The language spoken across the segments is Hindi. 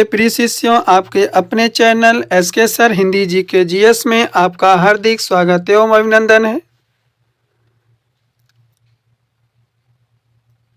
प्रिय शिष्यों, आपके अपने चैनल एसके सर हिंदी जी के जीएस में आपका हार्दिक स्वागत एवं अभिनंदन है।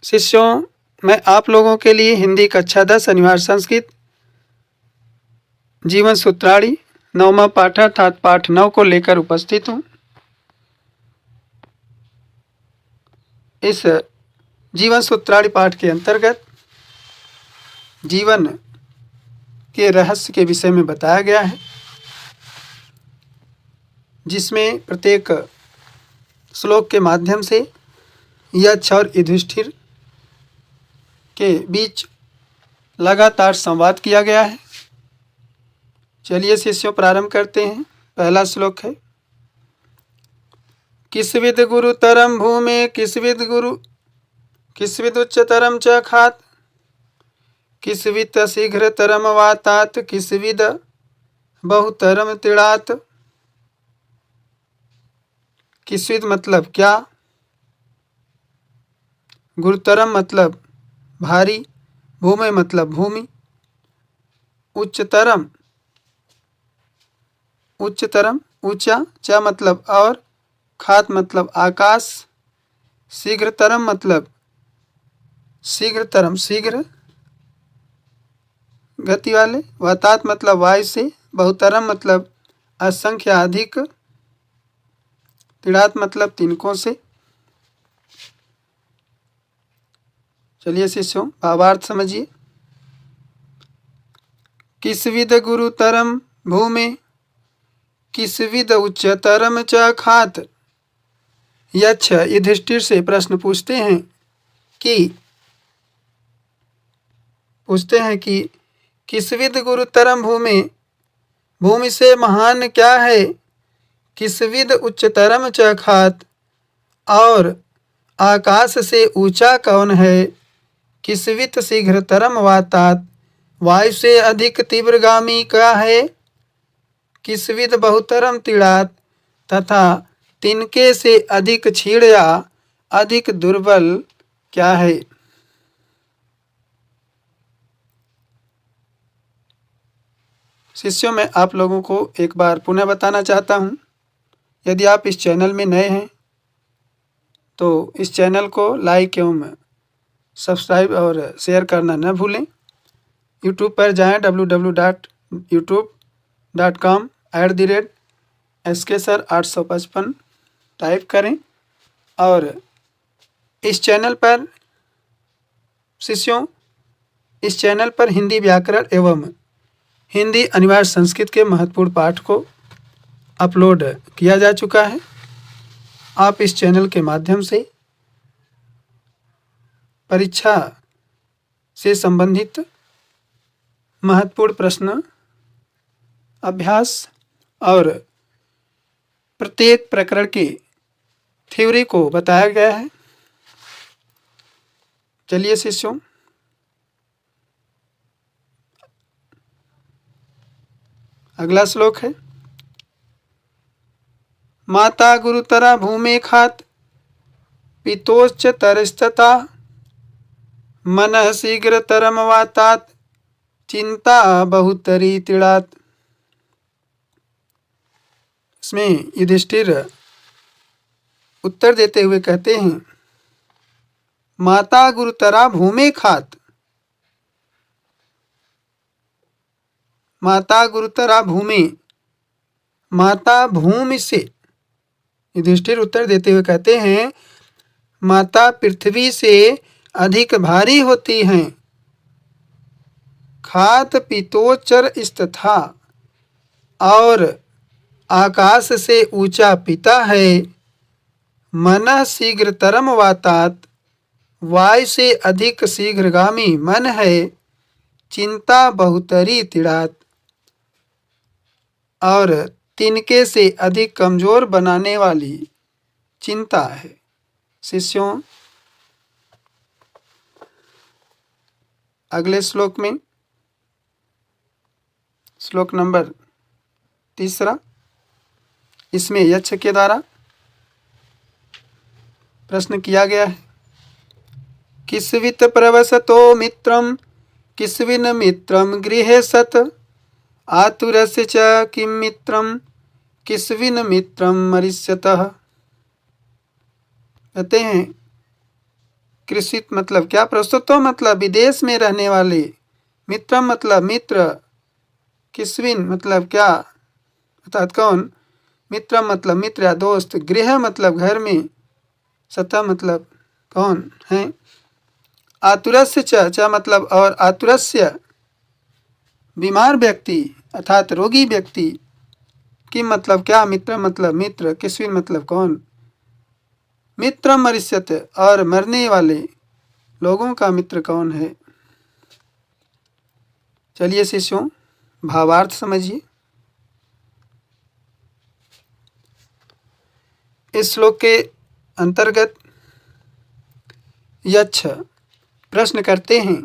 शिष्यों, मैं आप लोगों के लिए हिंदी कक्षा 10 अनिवार्य संस्कृत जीवन सूत्रावली 9वां पाठ अर्थात पाठ 9 को लेकर उपस्थित हूँ। इस जीवन सूत्रावली पाठ के अंतर्गत जीवन के रहस्य के विषय में बताया गया है, जिसमें प्रत्येक श्लोक के माध्यम से यक्ष और युधिष्ठिर के बीच लगातार संवाद किया गया है। चलिए शिष्यों, प्रारंभ करते हैं। पहला श्लोक है, किसविद गुरुतरम भूमे किसविद उच्चतरम च खात किसविद शीघ्रतरम वातात किसविद बहुतरम तिड़ात। किसविद मतलब क्या, गुरुतरम मतलब भारी, भूमि मतलब भूमि, उच्चतरम ऊंचा, च मतलब और, खात मतलब आकाश, शीघ्रतरम मतलब शीघ्र गति वाले, वातात मतलब वायु से, बहुतरम मतलब असंख्य अधिक, तिड़ात मतलब तिनकों से। चलिए शिष्यों, भावार्थ समझिए। किसविद गुरुतरम भूमे किसविद उच्चतरम च खात। यक्ष युधिष्ठिर से प्रश्न पूछते हैं कि किसविद गुरुतरम भूमि से महान क्या है, किसविद उच्चतरम च खात, और आकाश से ऊंचा कौन है, किसविद शीघ्रतरम वातात, वायु से अधिक तीव्रगामी क्या है, किसविद बहुतरम तिड़ात, तथा तिनके से अधिक क्षीण या अधिक दुर्बल क्या है। शिष्यों, मैं आप लोगों को एक बार पुनः बताना चाहता हूँ, यदि आप इस चैनल में नए हैं तो इस चैनल को लाइक एवं सब्सक्राइब और शेयर करना न भूलें। यूट्यूब पर जाएं, www.youtube.com/SKSir855 टाइप करें, और इस चैनल पर हिंदी व्याकरण एवं हिंदी अनिवार्य संस्कृत के महत्वपूर्ण पाठ को अपलोड किया जा चुका है। आप इस चैनल के माध्यम से परीक्षा से संबंधित महत्वपूर्ण प्रश्न, अभ्यास और प्रत्येक प्रकरण की थ्योरी को बताया गया है। चलिए शिष्यों, अगला श्लोक है, माता गुरुतरा भूमे खात पितोश्च तरस्तता मनः शीघ्रतरम वातात चिंता बहुतरी तिड़ात। इसमें युधिष्ठिर उत्तर देते हुए कहते हैं, माता गुरुतरा भूमे खात, माता गुरुतरा भूमि, माता भूमि से, युधिष्ठिर उत्तर देते हुए कहते हैं, माता पृथ्वी से अधिक भारी होती हैं। खात पितोचर स्तथा, और आकाश से ऊंचा पिता है। मनः शीघ्रतरम वातात, वायु से अधिक शीघ्रगामी मन है। चिंता बहुतरी तिड़ात, और तिनके से अधिक कमजोर बनाने वाली चिंता है। शिष्यों, अगले श्लोक में, श्लोक नंबर 3, इसमें यक्ष के द्वारा प्रश्न किया गया है, किसवित प्रवसतो मित्रम किस्विन मित्रम गृहे सत आतुरस्य च किं मित्रम किस्विन मित्रम मरिष्यतः। कहते हैं कृषित मतलब क्या, प्रस्तुतो मतलब विदेश में रहने वाले, मित्रम मतलब मित्र, किस्विन मतलब क्या अर्थात कौन, मित्रम मतलब मित्र या दोस्त, गृह मतलब घर में, सतः मतलब कौन है, आतुरस्य च मतलब और, आतुरस्य बीमार व्यक्ति अर्थात रोगी व्यक्ति, किम मतलब क्या, मित्र मतलब मित्र, किस्विन मतलब कौन, मित्रम मरिष्यते और मरने वाले लोगों का मित्र कौन है। चलिए शिष्यों भावार्थ समझिए। इस श्लोक के अंतर्गत यक्ष प्रश्न करते हैं,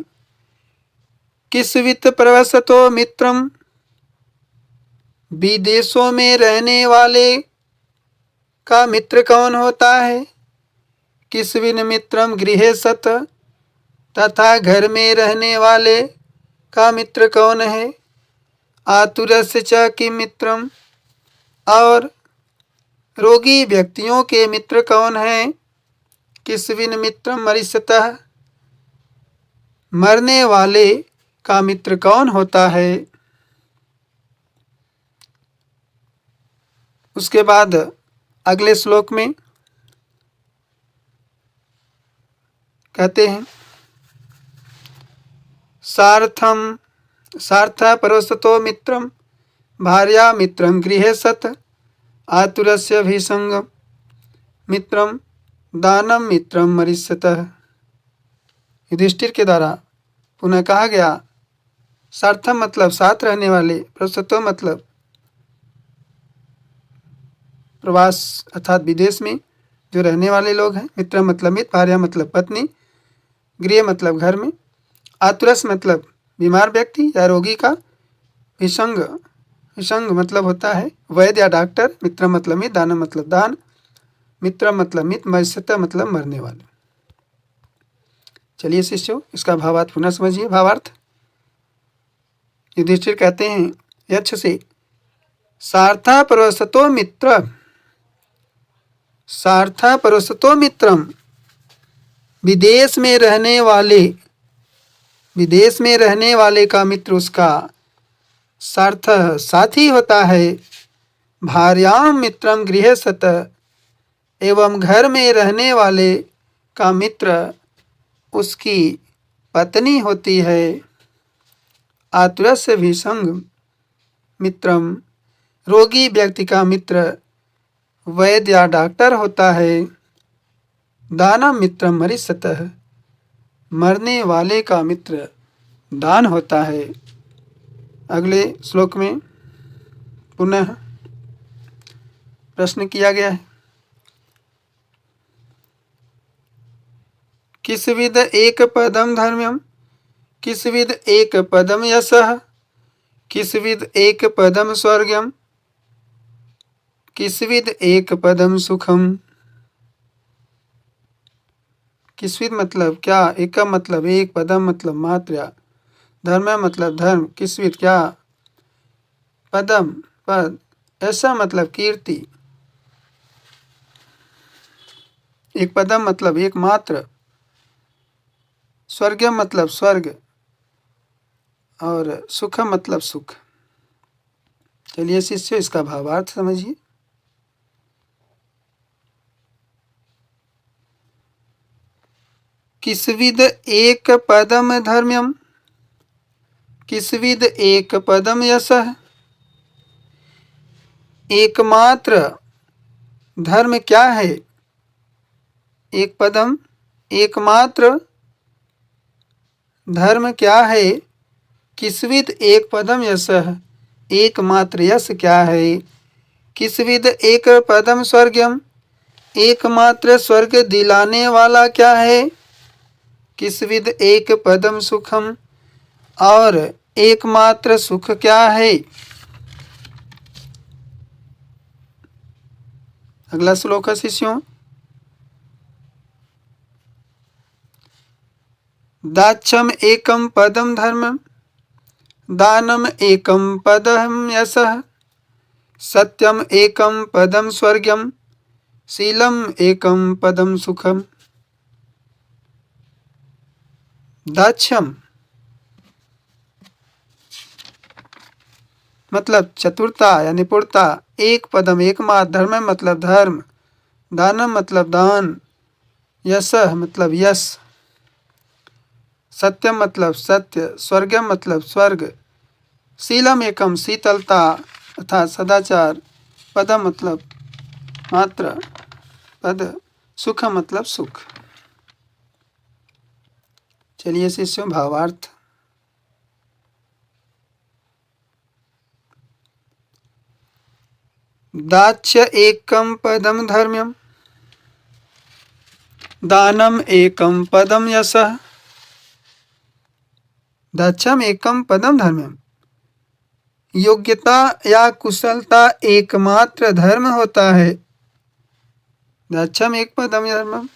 किस्वित प्रवसतो मित्रम, विदेशों में रहने वाले का मित्र कौन होता है, किस्विन मित्रम गृहे सत तथा घर में रहने वाले का मित्र कौन है, आतुरस्य च किम मित्रम और रोगी व्यक्तियों के मित्र कौन है, किस्विन मित्रम मरिष्यतः मरने वाले का मित्र कौन होता है। उसके बाद अगले श्लोक में कहते हैं, सार्थ परोसतो मित्रम भार्या मित्रम गृहे सत आतुरस्य भीसंग मित्रम दानम मित्रम मरिष्यतः। युधिष्ठिर के द्वारा पुनः कहा गया, सार्थम मतलब साथ रहने वाले, परोसतो मतलब प्रवास अर्थात विदेश में जो रहने वाले लोग हैं, मित्र मतलब मित्र, भार्या मतलब पत्नी, गृह मतलब घर में, आतुरस मतलब बीमार व्यक्ति या रोगी का, विसंग विसंग मतलब होता है वैद्य या डॉक्टर, मित्र मतलब मित्र, दान मतलब दान, मित्र मतलब मित्र, मरिष्यतः मतलब मरने वाले। चलिए शिष्यों इसका भावार्थ पुनः समझिए। भावार्थ, युधिष्ठिर कहते हैं यक्ष से, सार्था परोसतो मित्र, सार्था परोसतो मित्रम, विदेश में रहने वाले, विदेश में रहने वाले का मित्र उसका सार्थ साथी होता है, भार्याम मित्रम गृह सत एवं घर में रहने वाले का मित्र उसकी पत्नी होती है, आतुरस्य भीसंग मित्रम, रोगी व्यक्ति का मित्र वैद्य या डॉक्टर होता है, दानम मित्रम मरिष्यतः मरने वाले का मित्र दान होता है। अगले श्लोक में पुनः प्रश्न किया गया है, किसविद एक पदम धर्म्यम किसविद एक पदम यशः किसविद एक पदम स्वर्गम किसविद एक पदम सुखम। किसविद मतलब क्या, एक मतलब एक, पदम मतलब मात्रा, धर्म मतलब धर्म, किसविद क्या पदम पद, ऐसा मतलब कीर्ति, एक पदम मतलब एक मात्र, स्वर्गम मतलब स्वर्ग और सुखम मतलब सुख। चलिए शिष्य इसका भावार्थ समझिए। किसविद एक पदम धर्म्यम किसविद एक पदम यशः, एकमात्र धर्म क्या है, एक पदम एकमात्र धर्म क्या है, किसविद एक पदम यशः एकमात्र यश क्या है, किसविद एक पदम स्वर्गम एकमात्र स्वर्ग दिलाने वाला क्या है, किसविद एक पदम सुखम और एकमात्र सुख क्या है। अगला श्लोक है शिष्यों, दाक्षम एकम पदम धर्मम, दानम एकम पदम यशः, सत्यम एकम पदम स्वर्गम, शीलम एकम पदम सुखम। दाक्षम मतलब चतुरता या निपुणता, एक पदम एकमात्र, धर्म मतलब धर्म, दानम मतलब दान, यश मतलब यश, सत्यम मतलब सत्य, स्वर्गम मतलब स्वर्ग, शीलम एकम शीतलता अर्थात सदाचार, पदम मतलब मात्र पद, सुख मतलब सुख। चलिए शिष्यों भावार्थ। दाक्ष एकम पदम धर्म्यम, दानम एकम पदम यशः, दाक्षम एकम पदम धर्म्यम, योग्यता या कुशलता एकमात्र धर्म होता है। दाक्षम एक पदम धर्मम,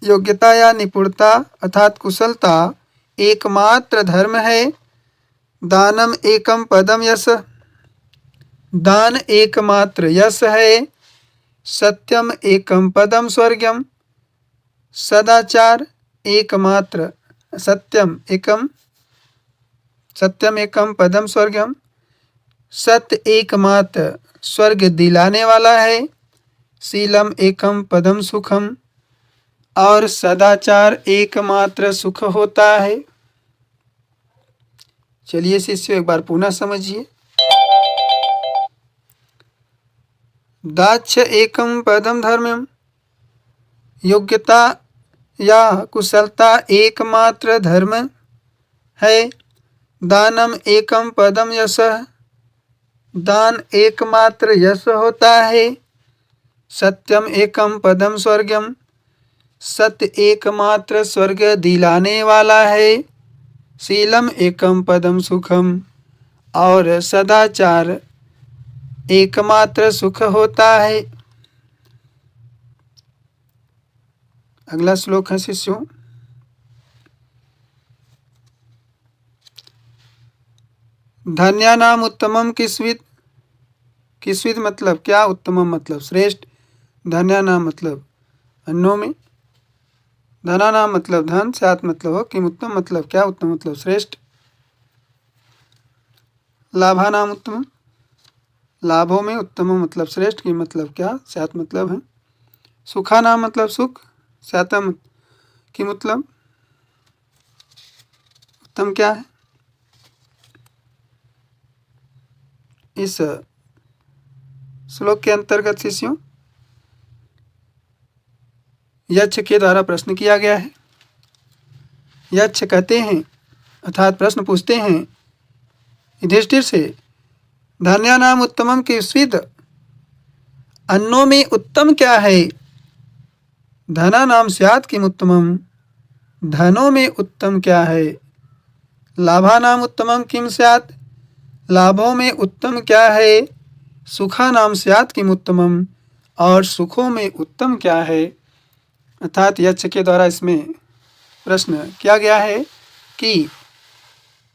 योग्यता या निपुणता अर्थात कुशलता एकमात्र धर्म है। दानम एकम पदम यश, दान एकमात्र यश है। सत्यम एकम पदम स्वर्गम, सदाचार एकमात्र सत्यम एकम पदम स्वर्गम, सत्य एकमात्र स्वर्ग दिलाने वाला है। शीलम एकम पदम सुखम, और सदाचार एकमात्र सुख होता है। चलिए शिष्यों एक बार पुनः समझिए। दाक्ष एकम पदम धर्म्यम, योग्यता या कुशलता एकमात्र धर्म है। दानम एकम पदम यश, दान एकमात्र यश होता है। सत्यम एकम पदम स्वर्गम, सत्य एकमात्र स्वर्ग दिलाने वाला है। शीलम एकम पदम सुखम, और सदाचार एकमात्र सुख होता है। अगला श्लोक है शिष्यों। धन्यानाम उत्तमम किस्वित, किस्वित मतलब क्या, उत्तमम मतलब श्रेष्ठ, धन्यानाम मतलब अन्नों में, धनानाम मतलब धन, स्यात् मतलब हो, किम उत्तम मतलब क्या, उत्तम मतलब श्रेष्ठ। लाभानाम उत्तमम, लाभों में उत्तम मतलब श्रेष्ठ, किम मतलब क्या, स्यात् मतलब है। सुखानाम मतलब सुख, स्यातम किम मतलब उत्तम क्या है। इस श्लोक के अंतर्गत शिष्यों यक्ष के द्वारा प्रश्न किया गया है। यक्ष कहते हैं अर्थात प्रश्न पूछते हैं युधिष्ठिर से, धन्यानाम उत्तमम किस्विद, अन्नों में उत्तम क्या है। धनानाम स्यात् किम उत्तमम, धनों में उत्तम क्या है। लाभानाम उत्तमम किम स्यात्, लाभों में उत्तम क्या है। सुखानाम स्यात् किम उत्तमम, और सुखों में उत्तम क्या है। अर्थात यक्ष के द्वारा इसमें प्रश्न किया गया है कि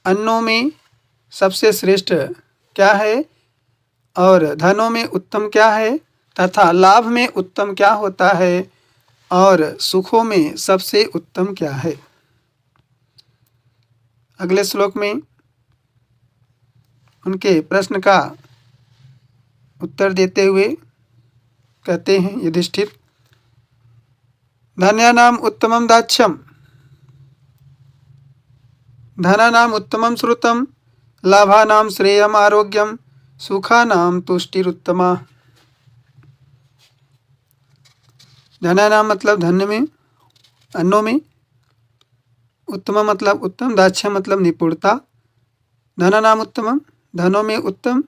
अन्नों में सबसे श्रेष्ठ क्या है, और धनों में उत्तम क्या है, तथा लाभ में उत्तम क्या होता है, और सुखों में सबसे उत्तम क्या है। अगले श्लोक में उनके प्रश्न का उत्तर देते हुए कहते हैं युधिष्ठिर, धन्यानाम उत्तमम दाक्ष्यम, धनानाम उत्तमम श्रुतम, लाभानाम श्रेयम आरोग्यम, सुखानाम तुष्टिरुत्तमा। धनानाम मतलब धन्य में, अन्नों में, उत्तम मतलब उत्तम, दाक्ष्य मतलब निपुणता, धनानाम उत्तमम धनों में उत्तम,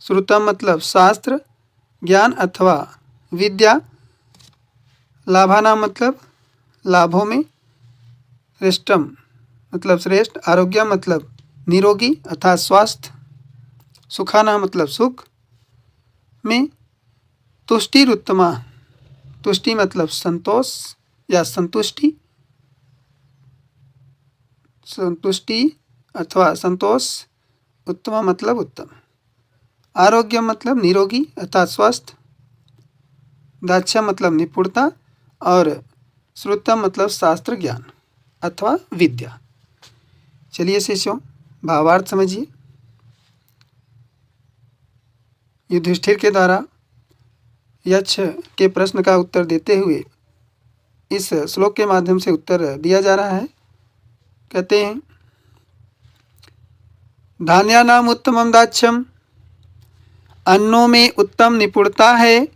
श्रुतम मतलब शास्त्र ज्ञान अथवा विद्या, लाभानाम मतलब लाभों में, श्रेष्ठम मतलब श्रेष्ठ, आरोग्य मतलब निरोगी अर्थात स्वास्थ्य, सुखाना मतलब सुख में, तुष्टिरुत्तमा, तुष्टि मतलब संतोष या संतुष्टि, संतुष्टि अथवा संतोष, उत्तम मतलब उत्तम, आरोग्य मतलब निरोगी अर्थात स्वस्थ, दाक्ष्य मतलब निपुणता और श्रुतम मतलब शास्त्र ज्ञान अथवा विद्या। चलिए शिष्यों, भावार्थ समझिए। युधिष्ठिर के द्वारा यक्ष के प्रश्न का उत्तर देते हुए इस श्लोक के माध्यम से उत्तर दिया जा रहा है। कहते हैं, धान्यानाम उत्तमम दाक्ष्यम, अन्नों में उत्तम निपुणता है,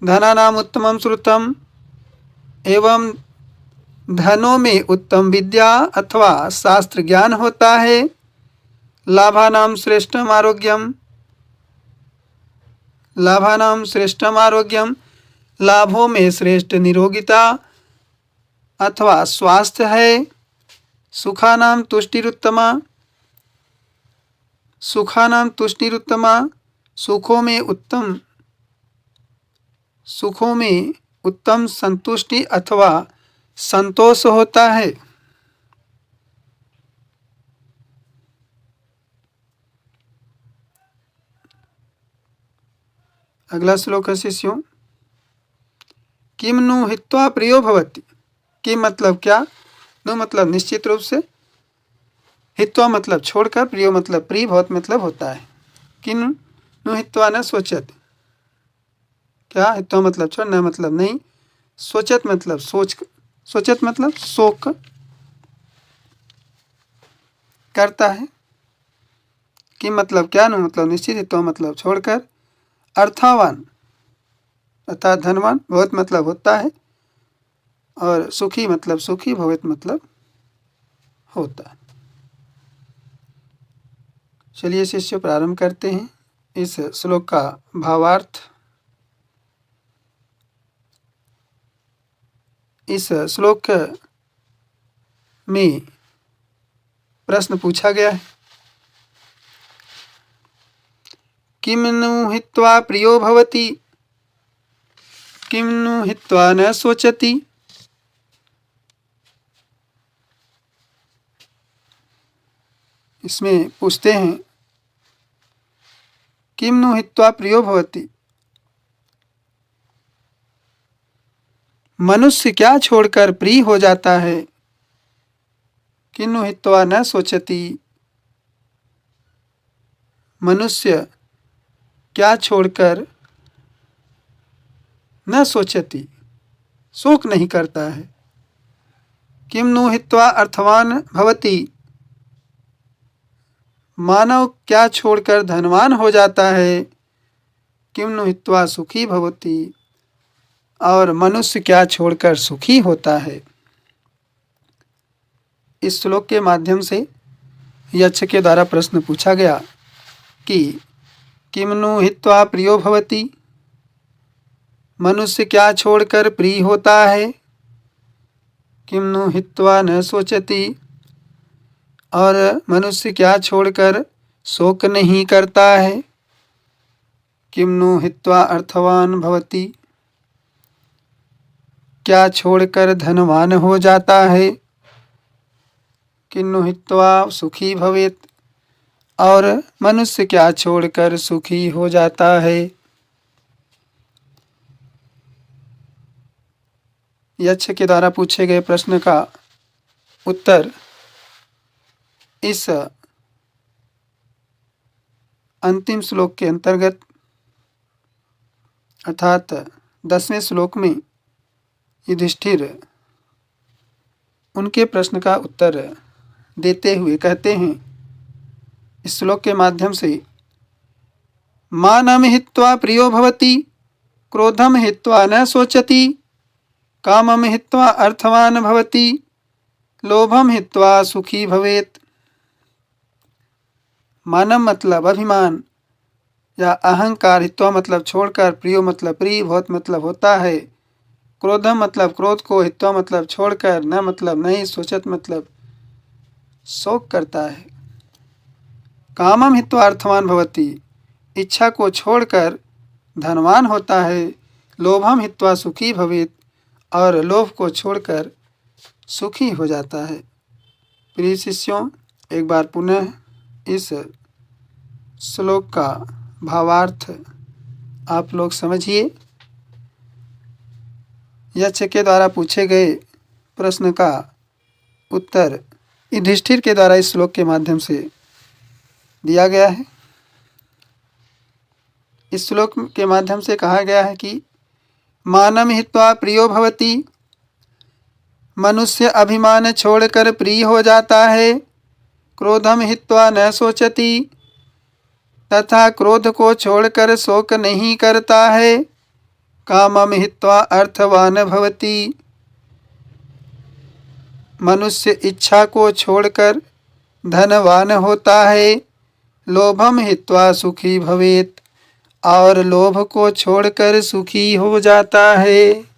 धनानाम उत्तमम श्रुतम, एवं धनों में उत्तम विद्या अथवा शास्त्र ज्ञान होता है, लाभानाम श्रेष्ठम आरोग्यम, लाभानाम श्रेष्ठम आरोग्यम, लाभों में श्रेष्ठ निरोगिता अथवा स्वास्थ्य है, सुखानाम तुष्टिरुत्तमा, सुखानाम तुष्टिरुत्तमा, सुखों में उत्तम संतुष्टि अथवा संतोष होता है। अगला श्लोक है शिष्यों, किम नु हित्वा प्रियो भवति। किम मतलब क्या, नु मतलब निश्चित रूप से, हित्वा मतलब छोड़कर, प्रियो मतलब प्रिय, भवत मतलब होता है। किम नु हित्वा न सोचत, क्या हित्वा मतलब छोड़, न मतलब नहीं, सोचत मतलब सोच, सोचत मतलब शोक करता है। किम मतलब क्या, नु मतलब निश्चित, हित्वा मतलब छोड़कर, अर्थावान अर्थात धनवान, भवत मतलब होता है, और सुखी मतलब सुखी, भवत मतलब होता है। चलिए शिष्य प्रारंभ करते हैं इस श्लोक का भावार्थ। इस श्लोक में प्रश्न पूछा गया है, किम नु हित्वा प्रियो भवति, किम नु हित्वा न सोचति। इसमें पूछते हैं, किम नु हित्वा प्रियो भवति, मनुष्य क्या छोड़कर प्रिय हो जाता है, किन्नु हित्वा न सोचति, मनुष्य क्या छोड़कर न सोचति, शोक नहीं करता है। किम नु हित्वा अर्थवान भवति, मानव क्या छोड़कर धनवान हो जाता है, किम नु हित्वा सुखी भवति, और मनुष्य क्या छोड़कर सुखी होता है। इस श्लोक के माध्यम से यक्ष के द्वारा प्रश्न पूछा गया कि किम नु हित्वा प्रियो भवति, मनुष्य क्या छोड़कर प्रिय होता है, किम नु हित्वा न सोचति, और मनुष्य क्या छोड़कर शोक नहीं करता है, किम नु हित्वा अर्थवान भवति, क्या छोड़कर धनवान हो जाता है, किन्नु हित्वा सुखी भवेत, और मनुष्य क्या छोड़कर सुखी हो जाता है। यक्ष के द्वारा पूछे गए प्रश्न का उत्तर इस अंतिम श्लोक के अंतर्गत अर्थात 10वें श्लोक में युधिष्ठिर उनके प्रश्न का उत्तर देते हुए कहते हैं इस श्लोक के माध्यम से, मानम हित्वा प्रियो भवति, क्रोधम हित्वा न सोचति, कामम हित्वा अर्थवान भवति, लोभम हित्वा सुखी भवेत। मानम मतलब अभिमान या अहंकार, हित्वा मतलब छोड़कर, प्रियो मतलब प्रिय, भवत मतलब होता है, क्रोधम मतलब क्रोध को, हित्वा मतलब छोड़कर, न मतलब नहीं, सोचत मतलब शोक करता है, कामम हित्वा अर्थवान भवति, इच्छा को छोड़कर धनवान होता है, लोभम हित्वा सुखी भवेत, और लोभ को छोड़कर सुखी हो जाता है। प्रिय शिष्यों, एक बार पुनः इस श्लोक का भावार्थ आप लोग समझिए। यक्ष के द्वारा पूछे गए प्रश्न का उत्तर युधिष्ठिर के द्वारा इस श्लोक के माध्यम से दिया गया है। इस श्लोक के माध्यम से कहा गया है कि मानम हित्वा प्रियो भवति, मनुष्य अभिमान छोड़कर प्रिय हो जाता है। क्रोधम हित्वा न सोचति, तथा क्रोध को छोड़कर शोक नहीं करता है। कामम हित्वा अर्थवान भवति, मनुष्य इच्छा को छोड़कर धनवान होता है। लोभम हित्वा सुखी भवेत्, और लोभ को छोड़कर सुखी हो जाता है।